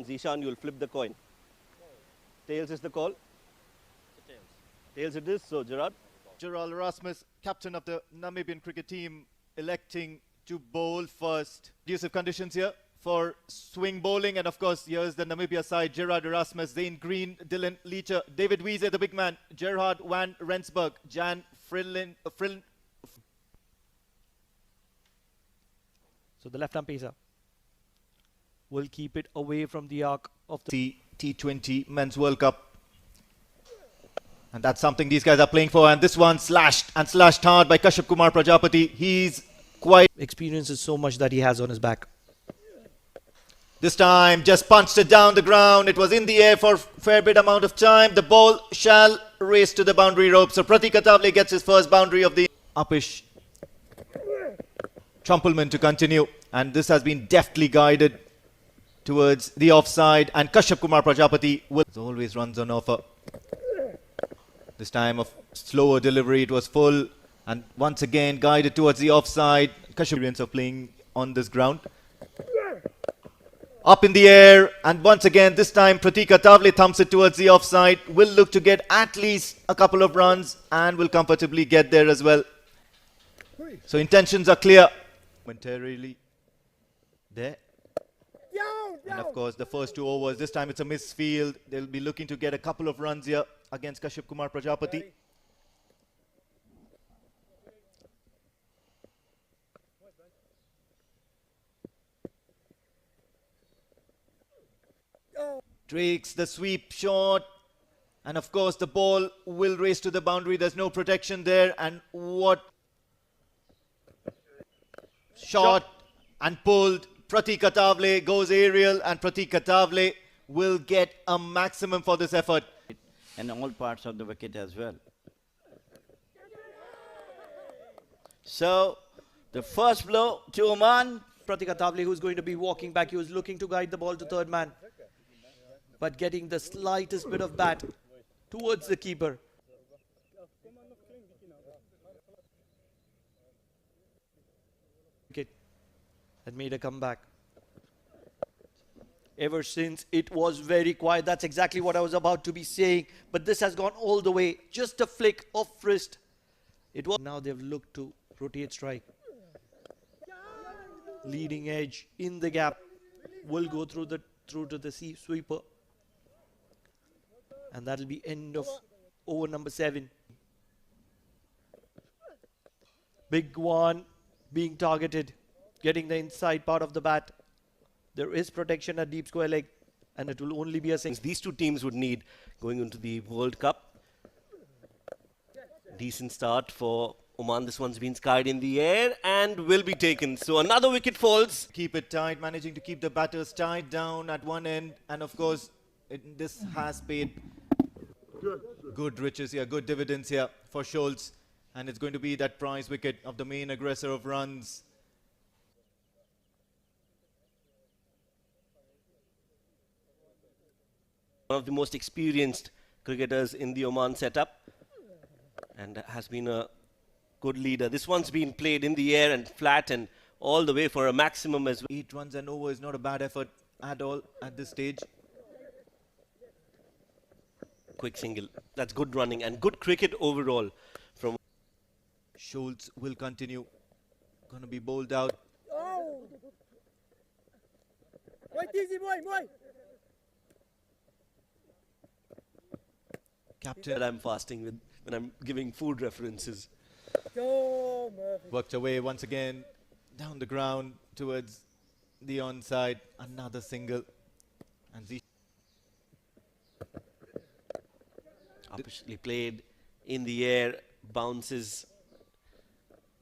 Zishan, you'll flip the coin. Tails is the call. Tails it is, so Gerard. Gerald Erasmus, captain of the Namibian cricket team, electing to bowl first. Conducive conditions here for swing bowling, and of course here's the Namibia side. Gerard Erasmus, Zane Green, Dylan Leacher, David Wiese, the big man, Gerhard van Rensburg, Jan Frillin. So the left-arm pacer will keep it away from the arc of the T20 Men's World Cup. And that's something these guys are playing for. And this one slashed hard by Kashyap Prajapati. He's quite experiences so much that he has on his back. This time just punched it down the ground. It was in the air for a fair bit amount of time. The ball shall race to the boundary rope. So Pratik Atavale gets his first boundary of the Upish. Trumpelmann to continue. And this has been deftly guided towards the offside. And Kashyap Prajapati will always runs on offer. This time of slower delivery, it was full, and once again guided towards the offside. Kashyap experience of playing on this ground. Up in the air, and once again, this time Pratik Atavale thumps it towards the offside. Will look to get at least a couple of runs and will comfortably get there as well. So intentions are clear. Momentarily there. And of course, the first 2 overs, this time it's a misfield. They'll be looking to get a couple of runs here against Kashyap Prajapati. Drakes the sweep shot. And of course, the ball will race to the boundary. There's no protection there. And what? Shot and pulled. Pratik Atavale goes aerial, and Pratik Atavale will get a maximum for this effort. And all parts of the wicket as well. So, the first blow to Oman. Pratik Atavale, who's going to be walking back, he was looking to guide the ball to third man, but getting the slightest bit of bat towards the keeper. That made a comeback. Ever since, it was very quiet. That's exactly what I was about to be saying. But this has gone all the way. Just a flick of wrist. It was. Now they've looked to rotate strike. Leading edge in the gap will go through to the sweeper, and that'll be end of over number 7. Big one being targeted. Getting the inside part of the bat. There is protection at deep square leg, and it will only be a single. These two teams would need going into the World Cup. Decent start for Oman. This one's been skied in the air and will be taken. So another wicket falls. Keep it tight, managing to keep the batters tied down at one end. And of course, this has paid good riches here, good dividends here for Scholz. And it's going to be that prize wicket of the main aggressor of runs. One of the most experienced cricketers in the Oman setup, and has been a good leader. This one's been played in the air and flat and all the way for a maximum as well. 8 runs and over is not a bad effort at all at this stage. Quick single. That's good running and good cricket overall. From Scholz will continue. Going to be bowled out. Oh! Wait, easy, boy. Captain that I'm fasting with when I'm giving food references. Go, Murphy. worked away once again down the ground towards the onside. Another single. And Upishly played in the air, bounces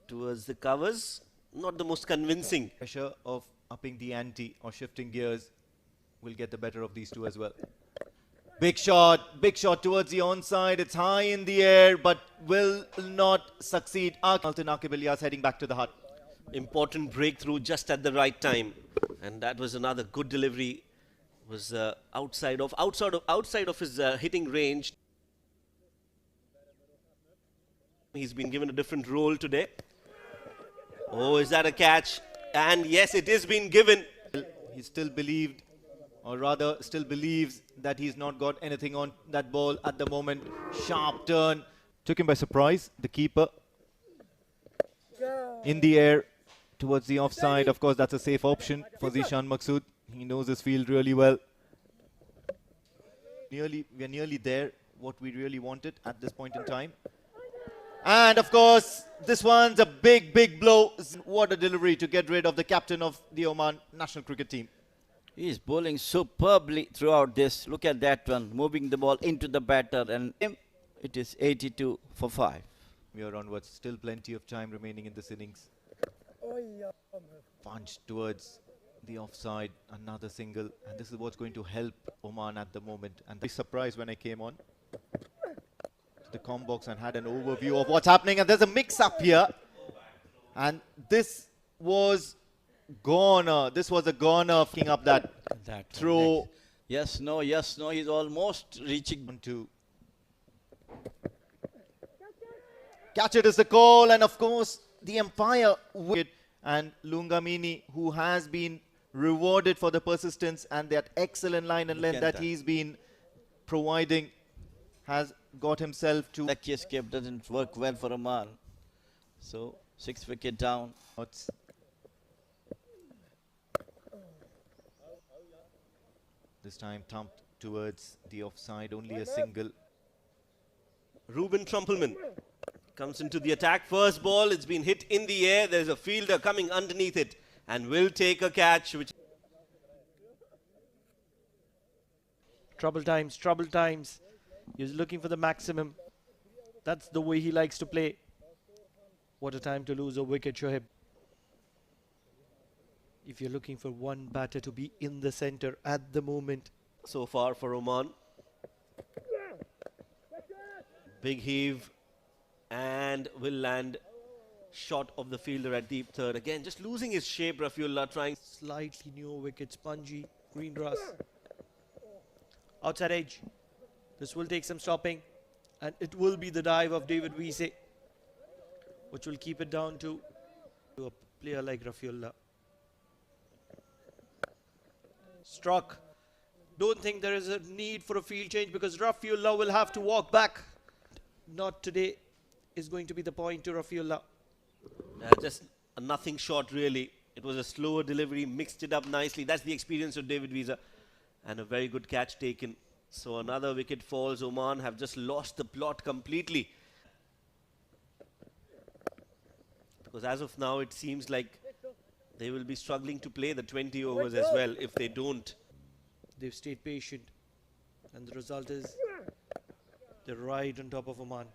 towards the covers. Not the most convincing. pressure of upping the ante or shifting gears will get the better of these two as well. Big shot towards the onside. It's high in the air, but will not succeed. Alton Aqib Ilyas heading back to the hut. Important breakthrough just at the right time, and that was another good delivery. Was outside of his hitting range. He's been given a different role today. Oh, is that a catch? And yes, it is been given. He still believed or rather still believes that he's not got anything on that ball at the moment. Sharp turn. Took him by surprise, the keeper. In the air towards the offside. Of course, that's a safe option for Zishan Maqsood. He knows his field really well. We're nearly there, what we really wanted at this point in time. And of course, this one's a big, big blow. What a delivery to get rid of the captain of the Oman national cricket team. He is bowling superbly throughout this. Look at that one, moving the ball into the batter, and it is 82 for 5. We are onwards. Still plenty of time remaining in this innings. Oh, yeah. Punch towards the offside. Another single. And this is what's going to help Oman at the moment. And I was surprised when I came on to the comm box and had an overview of what's happening. And there's a mix-up here. And this was goner. This was a goner picking up that throw. Yes, no, yes, no. He's almost reaching. To catch it is the call, and of course the umpire and Lungameni, who has been rewarded for the persistence and that excellent line and length that he's been providing, has got himself to. Lucky escape doesn't work well for Oman. So 6 wicket down. This time thumped towards the offside, only a single. Ruben Trumpelmann comes into the attack. First ball, it's been hit in the air. There's a fielder coming underneath it and will take a catch. Trouble times, trouble times. He's looking for the maximum. That's the way he likes to play. What a time to lose a wicket, Shoaib. If you're looking for one batter to be in the center at the moment. So far for Oman. Big heave and will land short of the fielder at deep third. Again, just losing his shape, Rafiullah trying. Slightly newer wicket, spongy, green grass. Outside edge. This will take some stopping. And it will be the dive of David Wiese, which will keep it down to a player like Rafiullah. Struck. Don't think there is a need for a field change because Rafiullah will have to walk back. Not today is going to be the point to Rafiullah. Just a nothing shot really. It was a slower delivery, mixed it up nicely. That's the experience of David Wiese. And a very good catch taken. So another wicket falls. Oman have just lost the plot completely. Because as of now, it seems like they will be struggling to play the 20 overs as well if they don't. They've stayed patient. And the result is they're right on top of Oman.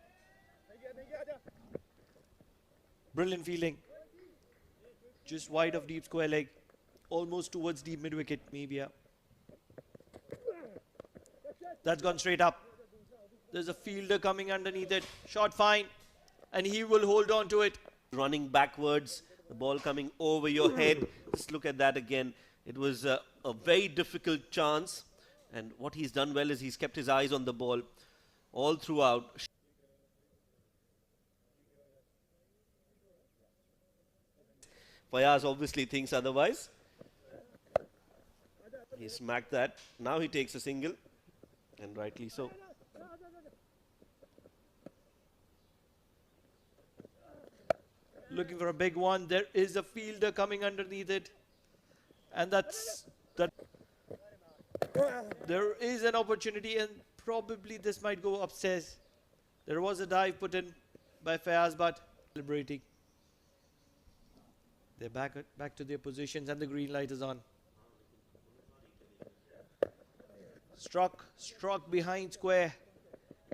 Brilliant fielding. Just wide of deep square leg. Almost towards deep mid wicket. Maybe. That's gone straight up. There's a fielder coming underneath it. Shot fine. And he will hold on to it. Running backwards. The ball coming over your head. Just look at that again. It was a very difficult chance. And what he's done well is he's kept his eyes on the ball all throughout. Fayyaz obviously thinks otherwise. He smacked that. Now he takes a single. And rightly so. Looking for a big one. There is a fielder coming underneath it. And that's that. There is an opportunity and probably this might go upstairs. There was a dive put in by Fayyaz Butt. Celebrating. They're back to their positions and the green light is on. Struck behind square.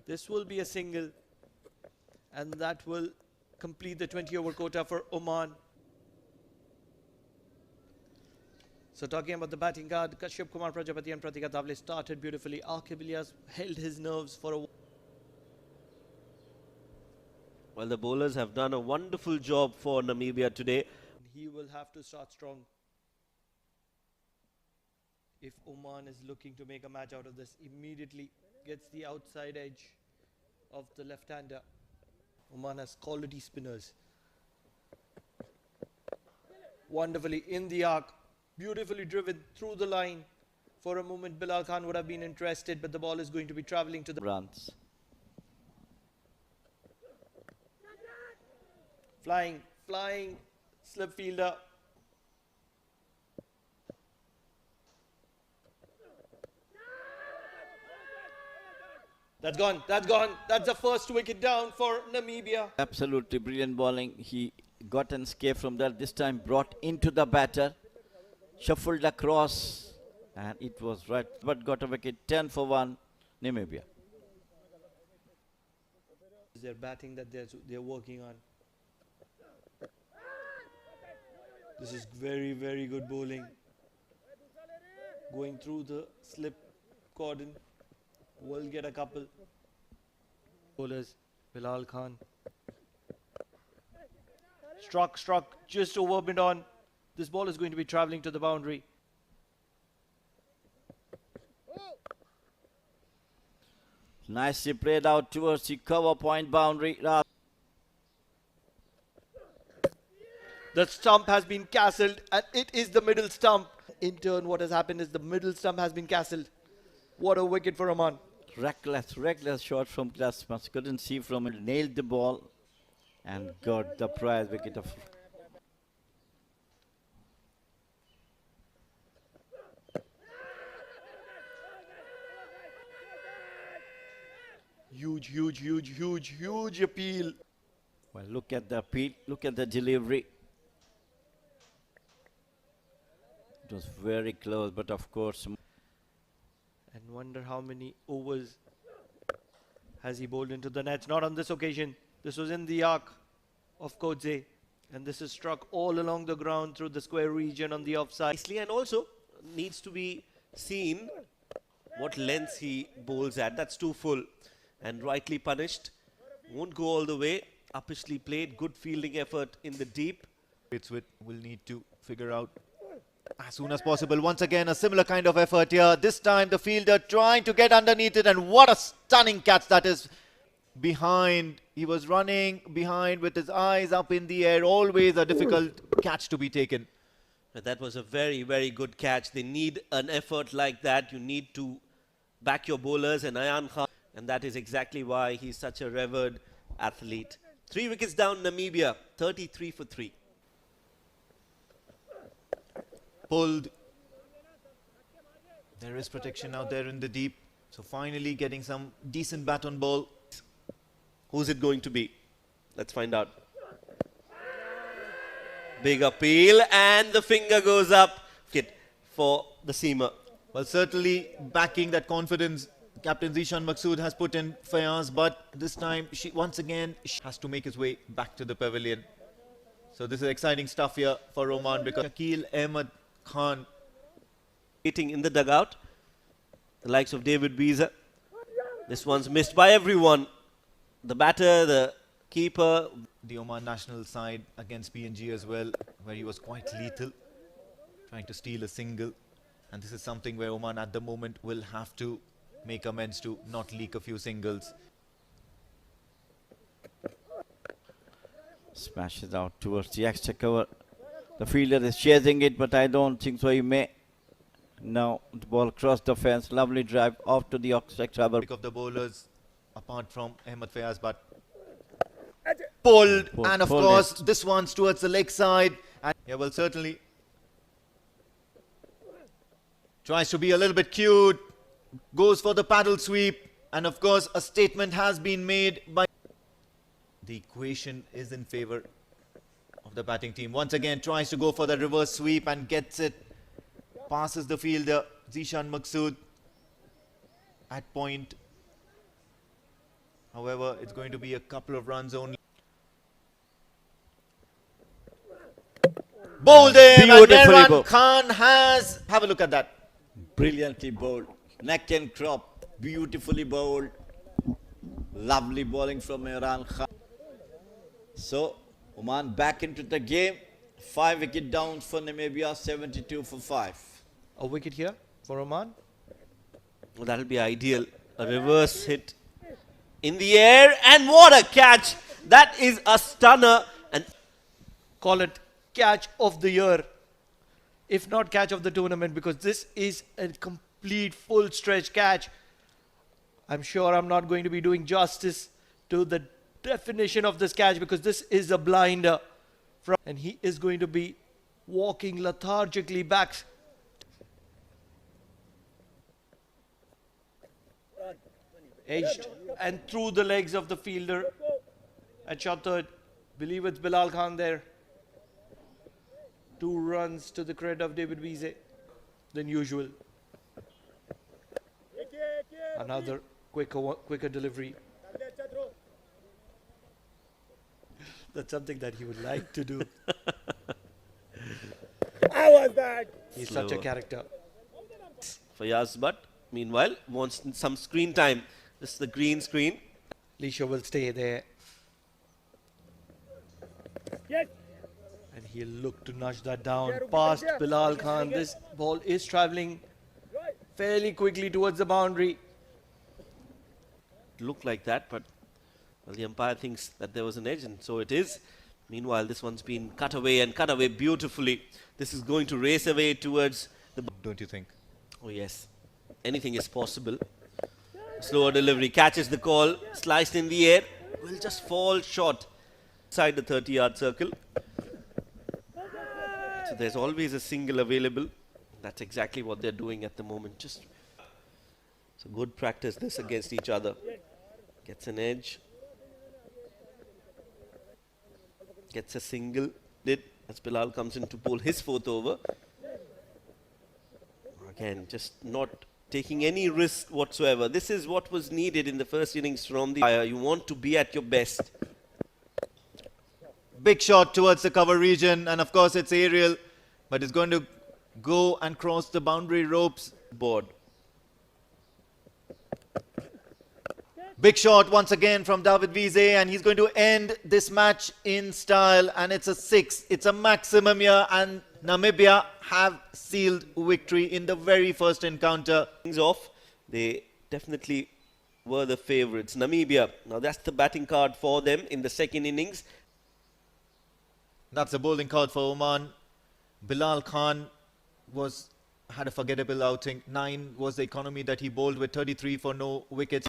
This will be a single. And that will complete the 20 over quota for Oman. So talking about the batting card, Kashyap Prajapati and Pratika Davle started beautifully. Archibilias held his nerves for a while. Well, the bowlers have done a wonderful job for Namibia today. He will have to start strong if Oman is looking to make a match out of this. Immediately gets the outside edge of the left-hander. Oman has quality spinners. Wonderfully in the arc. Beautifully driven through the line For a moment, Bilal Khan would have been interested, but the ball is going to be travelling to the runs. flying slip fielder. That's gone. That's the first wicket down for Namibia. Absolutely brilliant bowling. He got an escape from that. This time brought into the batter. Shuffled across. And it was right. But got a wicket. 10 for 1. Namibia. Their batting that they're working on. This is very, very good bowling. Going through the slip cordon. Will get a couple. Bowlers, Bilal Khan. Struck, just over mid on. This ball is going to be travelling to the boundary. Nicely played out towards the cover point boundary. The stump has been castled and it is the middle stump. In turn, what has happened is the middle stump has been castled. What a wicket for Oman. Reckless shot from Klasmas. Couldn't see from it. Nailed the ball and got the prize wicket of. Huge appeal. Well, look at the appeal. Look at the delivery. It was very close, but of course. And wonder how many overs has he bowled into the nets. Not on this occasion. This was in the arc of Kodze. And this is struck all along the ground through the square region on the offside. Nicely, and also needs to be seen what length he bowls at. That's too full and rightly punished. Won't go all the way. Uppishly played. Good fielding effort in the deep. Will need to figure out as soon as possible. Once again, a similar kind of effort here. This time the fielder trying to get underneath it, and what a stunning catch that is. Behind, he was running behind with his eyes up in the air. Always a difficult catch to be taken. That was a very, very good catch. They need an effort like that. You need to back your bowlers, and Mehran Khan, and that is exactly why he's such a revered athlete. 3 wickets down, Namibia, 33 for 3. Pulled. There is protection out there in the deep. So finally getting some decent bat on ball. Who's it going to be? Let's find out. Big appeal, and the finger goes up. Hit for the seamer. Well, certainly backing that confidence Captain Zishan Maqsood has put in Fayyaz, but this time once again she has to make his way back to the pavilion. So this is exciting stuff here for Oman, because Mehran Khan Waiting in the dugout. The likes of David Wiese. This one's missed by everyone. The batter, the keeper. The Oman national side against PNG as well, where he was quite lethal, trying to steal a single. And this is something where Oman at the moment will have to make amends to not leak a few singles. Smashes out towards the extra cover. The fielder is chasing it, but I don't think so. He may. Now the ball crossed the fence. Lovely drive off to the extra cover. Pick of the bowlers, apart from Fayyaz Butt. Pulled, and of course this one's towards the leg side. And yeah, well, certainly tries to be a little bit cute, goes for the paddle sweep, and of course a statement has been made by. The equation is in favor of the batting team. Once again tries to go for the reverse sweep and gets it. Passes the fielder, Zishan Maqsood, at point. However, it's going to be a couple of runs only. Bowled him, and Mehran Khan has. Have a look at that. Brilliantly bowled. Neck and crop. Beautifully bowled. Lovely bowling from Mehran Khan. So, Oman back into the game. 5 wicket down for Namibia, 72 for 5. A wicket here for Oman. Well, that'll be ideal. A reverse hit in the air, and what a catch! That is a stunner, and Call it catch of the year, if not catch of the tournament, because this is a complete full stretch catch. I'm sure I'm not going to be doing justice to the definition of this catch because this is a blinder. And he is going to be walking lethargically back. Edged and through the legs of the fielder at shot third. Believe it's Bilal Khan there. 2 runs to the credit of David Wiese than usual. Another quicker delivery. That's something that he would like to do. How was that? He's such a Slower. character. Fayyaz Butt, meanwhile, wants some screen time. This is the green screen. Lisha will stay there Yes. and he'll look to nudge that down past Bilal Khan. This ball is travelling Right. fairly quickly towards the boundary. It looked like that, but well, the umpire thinks that there was an edge, and so it is. Meanwhile, this one's been cut away beautifully. This is going to race away towards the... Don't you think? Oh, yes. Anything is possible. Slower delivery, catches the call, sliced in the air, will just fall short inside the 30-yard circle. So there's always a single available. That's exactly what they're doing at the moment. Just so good practice this against each other. Gets an edge. Gets a single. Did as Bilal comes in to pull his 4th over. Again, just not taking any risk whatsoever. This is what was needed in the first innings from the fire. You want to be at your best. Big shot towards the cover region, and of course it's aerial, but it's going to go and cross the boundary ropes. Board. Big shot once again from David Wiese, and he's going to end this match in style, and it's a 6. It's a maximum here, and Namibia have sealed victory in the very first encounter. Things off. They definitely were the favourites. Namibia. Now that's the batting card for them in the second innings. That's a bowling card for Oman. Bilal Khan had a forgettable outing. 9 was the economy that he bowled with 33 for no wickets.